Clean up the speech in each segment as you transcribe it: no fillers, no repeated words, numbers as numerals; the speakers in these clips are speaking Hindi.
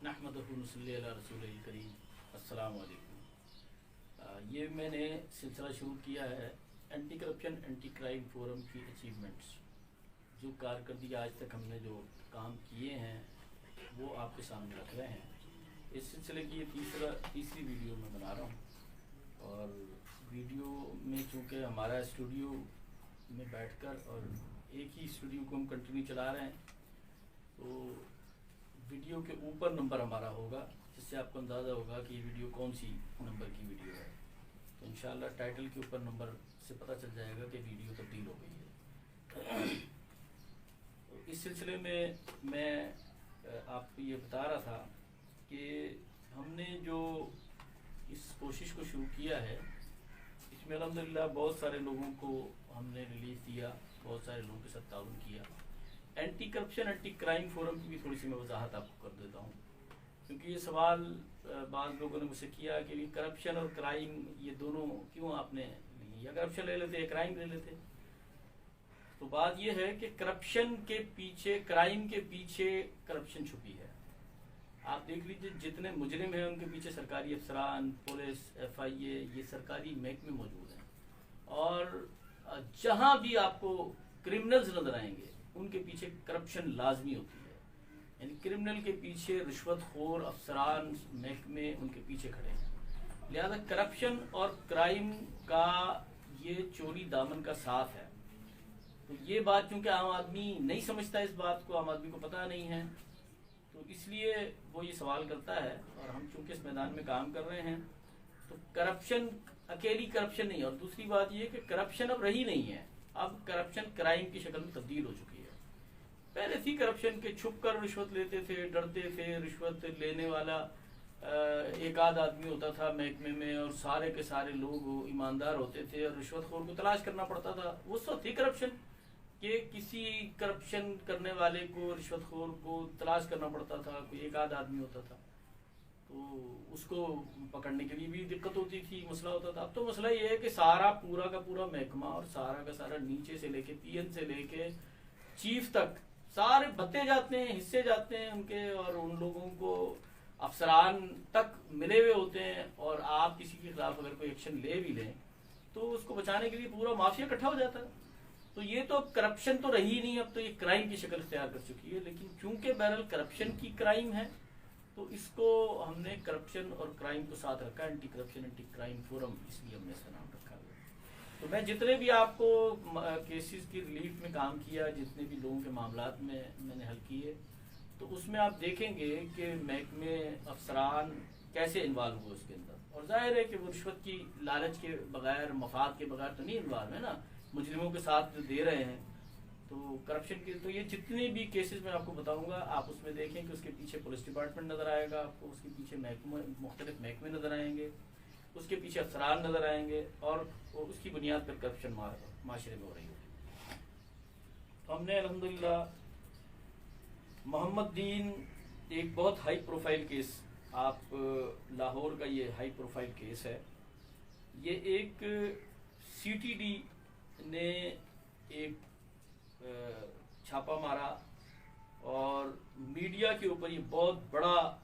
नहमदुहु व नसल्ली अला रसूलिल करीम। अस्सलामु अलैकुम। ये मैंने सिलसिला शुरू किया है anti corruption anti crime forum की अचीवमेंट्स, जो कारकर्दगी आज तक हमने जो काम किए हैं वो आपके सामने रख रहे हैं। इस सिलसिले की ये तीसरी वीडियो मैं बना रहा हूँ। और वीडियो में चूँकि हमारा स्टूडियो में बैठकर और एक ही स्टूडियो को हम कंटिन्यू चला रहे हैं, तो वीडियो के ऊपर नंबर हमारा होगा, जिससे आपको अंदाज़ा होगा कि ये वीडियो कौन सी नंबर की वीडियो है। तो इंशाल्लाह टाइटल के ऊपर नंबर से पता चल जाएगा कि वीडियो तब्दील हो गई है। तो इस सिलसिले में मैं आपको ये बता रहा था कि हमने जो इस कोशिश को शुरू किया है, इसमें अल्हम्दुलिल्लाह बहुत सारे लोगों को हमने रिलीफ दिया, बहुत सारे लोगों के साथ ताउन किया। Anti corruption anti crime forum की भी थोड़ी सी मैं वजाहत आपको कर देता हूँ, क्योंकि ये सवाल बाद लोगों ने मुझसे किया कि करप्शन और क्राइम ये दोनों क्यों आपने ली, या करप्शन ले लेते या क्राइम ले लेते। तो बात ये है कि करप्शन के पीछे, क्राइम के पीछे करप्शन छुपी है। आप देख लीजिए, जितने मुजरिम हैं उनके पीछे सरकारी अफसरान, पुलिस, FIA, ये सरकारी महकमे मौजूद हैं। और जहाँ भी आपको क्रिमिनल्स नजर आएंगे उनके पीछे करप्शन लाजमी होती है। यानी क्रिमिनल के पीछे रिश्वतखोर अफसरान, महकमे उनके पीछे खड़े हैं। लिहाजा करप्शन और क्राइम का ये चोरी दामन का साथ है। तो ये बात चूंकि आम आदमी नहीं समझता, इस बात को आम आदमी को पता नहीं है, तो इसलिए वो ये सवाल करता है। और हम चूंकि इस मैदान में काम कर रहे हैं, तो करप्शन अकेली करप्शन नहीं, और दूसरी बात ये कि करप्शन अब रही नहीं है, अब करप्शन क्राइम की शक्ल में तब्दील हो चुकी है। पहले थी करप्शन के छुप कर रिश्वत लेते थे, डरते थे। रिश्वत लेने वाला एक आध आदमी होता था महकमे में, और सारे के सारे लोग ईमानदार होते थे, और रिश्वतखोर को तलाश करना पड़ता था। वो सब थी करप्शन कि किसी करप्शन करने वाले को, रिश्वतखोर को तलाश करना पड़ता था। कोई एक आध आदमी होता था तो उसको पकड़ने के लिए भी दिक्कत होती थी, मसला होता था। अब तो मसला ये है कि सारा पूरा का पूरा महकमा और सारा का सारा नीचे से लेके PN से लेके चीफ तक सारे भत्ते जाते हैं, हिस्से जाते हैं उनके, और उन लोगों को अफसरान तक मिले हुए होते हैं। और आप किसी के खिलाफ अगर कोई एक्शन ले भी लें तो उसको बचाने के लिए पूरा माफिया इकट्ठा हो जाता है। तो ये तो करप्शन तो रही नहीं, अब तो ये क्राइम की शक्ल इख्तियार कर चुकी है। लेकिन चूंकि बहरहाल करप्शन की क्राइम है, तो इसको हमने करप्शन और क्राइम को साथ रखा, anti corruption anti crime forum, इसलिए हमने इसका नाम रखा है। तो मैं जितने भी आपको केसेस की रिलीफ में काम किया, जितने भी लोगों के मामलात में मैंने हल किए, तो उसमें आप देखेंगे कि महकमे अफसरान कैसे इन्वॉल्व हुए उसके अंदर। और जाहिर है कि वो रिश्वत की लालच के बगैर, मफाद के बगैर तो नहीं इन्वॉल्व है ना, मुजरिमों के साथ जो दे रहे हैं। तो करप्शन के तो ये जितने भी केसेस मैं आपको बताऊंगा, आप उसमें देखें कि उसके पीछे पुलिस डिपार्टमेंट नजर आएगा आपको, उसके पीछे मुख्तलिफ महकमे नजर आएंगे, उसके पीछे अफसरान नजर आएंगे, और उसकी बुनियाद पर करप्शन माशरे में हो रही होगी। तो हमने अल्हम्दुलिल्लाह मोहम्मद दीन, एक बहुत हाई प्रोफाइल केस, आप लाहौर का ये हाई प्रोफाइल केस है। ये एक CTD ने एक छापा मारा, और मीडिया के ऊपर ये बहुत बड़ा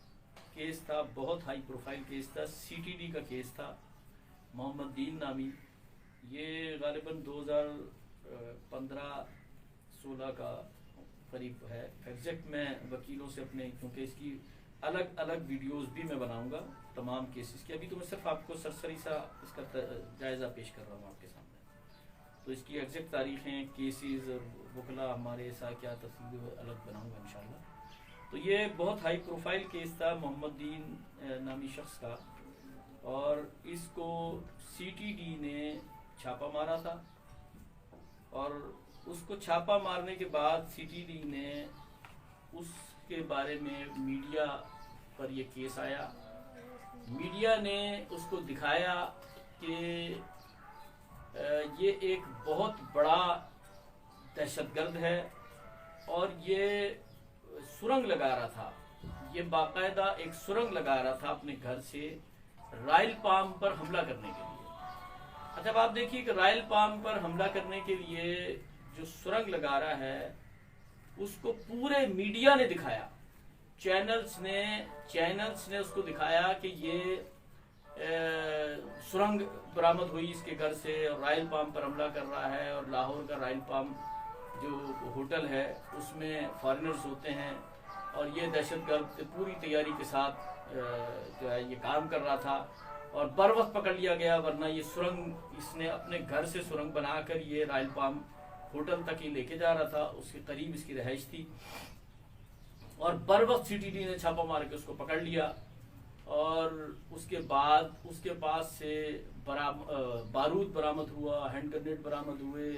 केस था, बहुत हाई प्रोफाइल केस था। CTD का केस था, मोहम्मद दीन नामी। ये गालिबन 2015-16 का करीब है। एग्जैक्ट मैं वकीलों से अपने, क्योंकि इसकी अलग अलग वीडियोस भी मैं बनाऊंगा तमाम केसेस की। अभी तो मैं सिर्फ आपको सरसरी सा इसका जायजा पेश कर रहा हूँ आपके सामने। तो इसकी एग्जैक्ट तारीखें, केसेस और वकला हमारे ऐसा क्या तफसील अलग बनाऊंगा इंशाल्लाह। तो ये बहुत हाई प्रोफाइल केस था मोहम्मद दीन नामी शख्स का, और इसको CTD ने छापा मारा था। और उसको छापा मारने के बाद CTD ने उसके बारे में मीडिया पर ये केस आया। मीडिया ने उसको दिखाया कि ये एक बहुत बड़ा दहशतगर्द है, और ये सुरंग लगा रहा था। ये बाकायदा एक सुरंग लगा रहा था अपने घर से रॉयल पाम पर हमला करने के लिए। अच्छा, अब आप देखिए कि रॉयल पाम पर हमला करने के लिए जो सुरंग लगा रहा है, उसको पूरे मीडिया ने दिखाया। चैनल्स ने उसको दिखाया कि ये सुरंग बरामद हुई इसके घर से और रॉयल पाम पर हमला कर रहा है, और लाहौर का रॉयल पाम जो होटल है उसमें फॉरेनर्स होते हैं, और ये दहशतगर्द पूरी तैयारी के साथ जो है ये काम कर रहा था और बर वक्त पकड़ लिया गया। वरना ये सुरंग इसने अपने घर से सुरंग बनाकर ये रॉयल पाम होटल तक ही लेके जा रहा था, उसके करीब इसकी रहाइश थी, और बर वक्त सीटीडी ने छापा मार के उसको पकड़ लिया। और उसके बाद उसके पास से बारूद बरामद हुआ, हैंड ग्रेनेड बरामद हुए,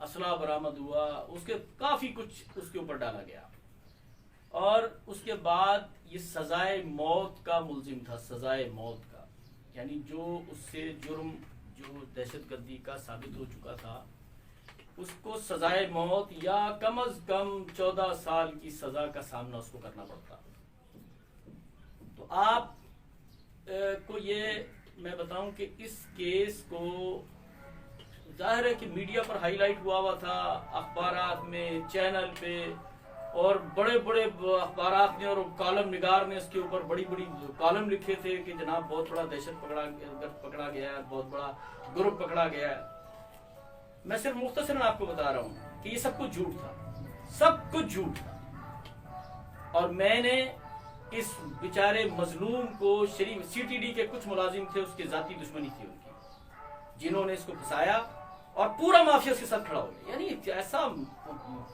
असला बरामद हुआ, उसके काफी कुछ उसके ऊपर डाला गया। और उसके बाद ये सजाए मौत का मुलजिम था, सजाए मौत का, यानी जो उससे जुर्म जो दहशतगर्दी का साबित हो चुका था उसको सजाए मौत या कम अज कम 14 साल की सजा का सामना उसको करना पड़ता। तो आप को ये मैं बताऊं कि इस केस को जाहिर है कि मीडिया पर हाईलाइट हुआ था, अखबारात में, चैनल पे, और बड़े बड़े अखबारात ने और कॉलम निगार ने इसके ऊपर बड़ी बड़ी कॉलम लिखे थे कि जनाब बहुत बड़ा दहशत पकड़ा गया है, बहुत बड़ा ग्रुप पकड़ा गया है। मैं सिर्फ मुख्तसरन आपको बता रहा हूं कि ये सब कुछ झूठ था, सब कुछ झूठ था। और मैंने इस बेचारे मजलूम को शरीफ सीटीडी के कुछ मुलाजिम थे, उसके जाती दुश्मनी थी उनकी, जिन्होंने इसको फंसाया और पूरा माफिया उसके साथ खड़ा हो गया। यानी ऐसा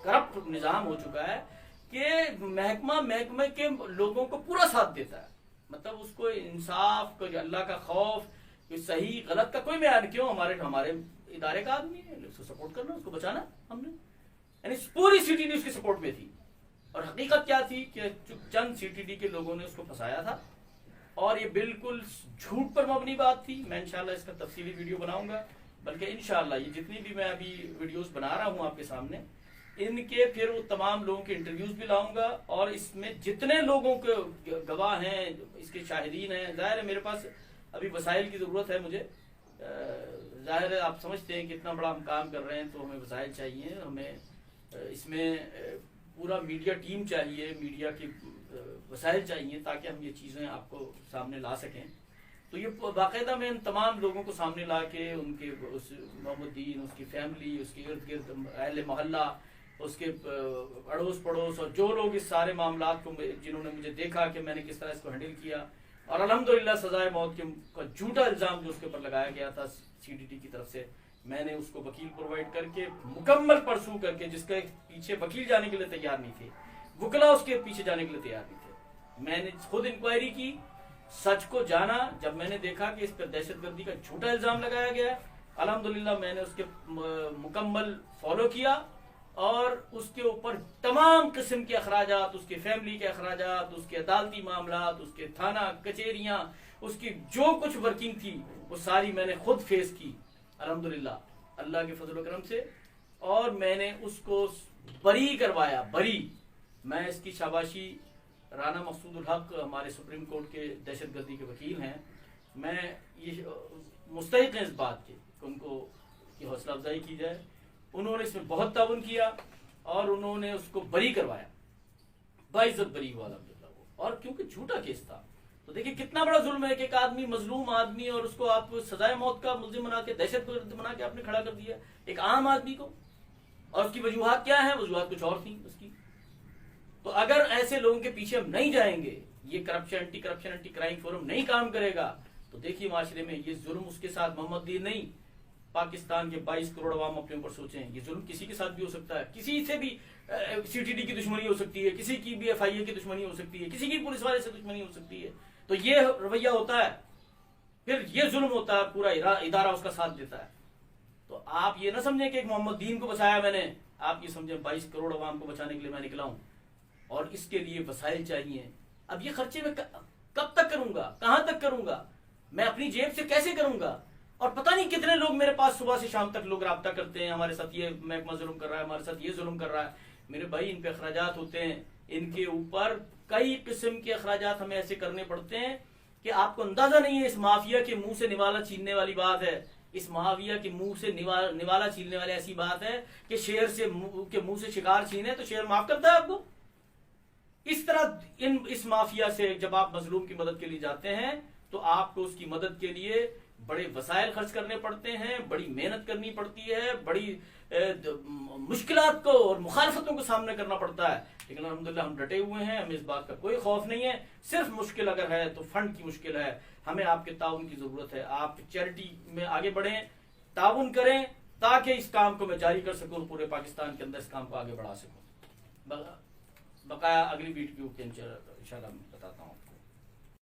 करप्ट निजाम हो चुका है कि महकमे के लोगों को पूरा साथ देता है, मतलब उसको इंसाफ को, अल्लाह का खौफ, सही गलत का कोई बयान क्यों, हमारे इदारे का आदमी है, उसको सपोर्ट करना, उसको बचाना हमने, यानी पूरी सीटीडी उसकी सपोर्ट में थी। और हकीकत क्या थी कि चंद सीटीडी के लोगों ने उसको फंसाया था, और ये बिल्कुल झूठ पर मबनी बात थी। मैं इंशाल्लाह इसका तफसीली वीडियो बनाऊंगा, बल्कि इंशाल्लाह ये जितनी भी मैं अभी वीडियोस बना रहा हूं आपके सामने, इनके फिर वो तमाम लोगों के इंटरव्यूज भी लाऊंगा, और इसमें जितने लोगों के गवाह हैं, इसके शाहिदीन हैं, जाहिर है मेरे पास अभी वसाइल की जरूरत है मुझे, जाहिर है आप समझते हैं कि इतना बड़ा हम काम कर रहे हैं तो हमें वसाइल चाहिए, हमें इसमें पूरा मीडिया टीम चाहिए, मीडिया की वसाइल चाहिए ताकि हम ये चीज़ें आपको सामने ला सकें। तो ये बाकायदा मैं इन तमाम लोगों को सामने ला के उनके उस मोहम्मदीन, उसकी फैमिली, उसके इर्द गिर्द अहले मोहल्ला, उसके अड़ोस पड़ोस, और जो लोग इस सारे मामला को जिन्होंने मुझे देखा कि मैंने किस तरह इसको हैंडल किया, और अल्हम्दुलिल्लाह सजाए मौत का झूठा इल्ज़ाम जो उसके ऊपर लगाया गया था सीटीडी की तरफ से, मैंने उसको वकील प्रोवाइड करके मुकम्मल परसू करके, जिसके पीछे वकील जाने के लिए तैयार नहीं थे, वकला उसके पीछे जाने के लिए तैयार नहीं थे, मैंने खुद इंक्वायरी की, सच को जाना। जब मैंने देखा कि इस पर दहशतगर्दी का झूठा इल्जाम लगाया गया, अल्हम्दुलिल्लाह मैंने उसके मुकम्मल फॉलो किया, और उसके ऊपर तमाम किस्म के अखराजात, उसके फैमिली के अखराजात, उसके अदालती मामलात, उसके थाना कचेरियां, उसकी जो कुछ वर्किंग थी वो सारी मैंने खुद फेस की अल्हम्दुलिल्लाह अल्लाह के फजल करम से, और मैंने उसको बरी करवाया, बरी। मैं इसकी शाबाशी राना मकसूदुल हक, हमारे सुप्रीम कोर्ट के दहशतगर्दी के वकील हैं, मैं ये मुस्तहिक हैं इस बात के कि उनको की हौसला अफजाई की जाए। उन्होंने इसमें बहुत ताउन किया और उन्होंने उसको बरी करवाया, बाइज्जत बरी हुआ अल्हम्दुलिल्लाह वो, और क्योंकि झूठा केस था। तो देखिए कितना बड़ा जुल्म है कि एक आदमी, मजलूम आदमी, और उसको आप सजाए मौत का मुल्जिम बना के, दहशतगर्द बना के आपने खड़ा कर दिया एक आम आदमी को, और उसकी वजूहात क्या है, वजूहात कुछ और थी उसकी। तो अगर ऐसे लोगों के पीछे हम नहीं जाएंगे, ये anti corruption anti crime forum नहीं काम करेगा, तो देखिए माशरे में ये जुल्म उसके साथ मोहम्मदीन नहीं, पाकिस्तान के 22 करोड़ अवाम अपने ऊपर सोचें, ये जुल्म किसी के साथ भी हो सकता है, किसी से भी सीटीडी की दुश्मनी हो सकती है, किसी की भी एफआईए की दुश्मनी हो सकती है, किसी की पुलिस वाले से दुश्मनी हो सकती है। तो ये रवैया होता है, फिर ये जुल्म होता है, पूरा इदारा उसका साथ देता है। तो आप ये ना समझें कि एक मोहम्मदीन को बचाया मैंने, आप ये समझें 22 करोड़ अवाम को बचाने के लिए मैं निकला हूं, और इसके लिए वसाइल चाहिए। अब ये खर्चे में कब तक करूंगा, कहां तक करूंगा, मैं अपनी जेब से कैसे करूंगा, और पता नहीं कितने लोग मेरे पास सुबह से शाम तक लोग राब्ता करते हैं, हमारे साथ ये महकमा जुल्म कर रहा है, हमारे साथ ये जुल्म कर रहा है। मेरे भाई इन पे अखराजात होते हैं, इनके ऊपर कई किस्म के अखराजात हमें ऐसे करने पड़ते हैं कि आपको अंदाजा नहीं है। इस माफिया के मुंह से निवाला छीनने वाली बात है, इस माफिया के मुंह से निवाला छीनने वाली ऐसी बात है कि शेर से के मुंह से शिकार छीने तो शेर माफ करता है आपको। इस तरह इस माफिया से जब आप मजलूम की मदद के लिए जाते हैं तो आपको उसकी मदद के लिए बड़े वसाइल खर्च करने पड़ते हैं, बड़ी मेहनत करनी पड़ती है, बड़ी मुश्किलात को और मुखालफतों को सामना करना पड़ता है। लेकिन अल्हम्दुलिल्लाह हम डटे हुए हैं, हमें इस बात का कोई खौफ नहीं है। सिर्फ मुश्किल अगर है तो फंड की मुश्किल है, हमें आपके ताउन की जरूरत है। आप चैरिटी में आगे बढ़ें, ताउन करें ताकि इस काम को मैं जारी कर सकूं, पूरे पाकिस्तान के अंदर इस काम को आगे बढ़ा सकूं। बकाया अगली वीडियो के इंशाल्लाह बताता हूँ।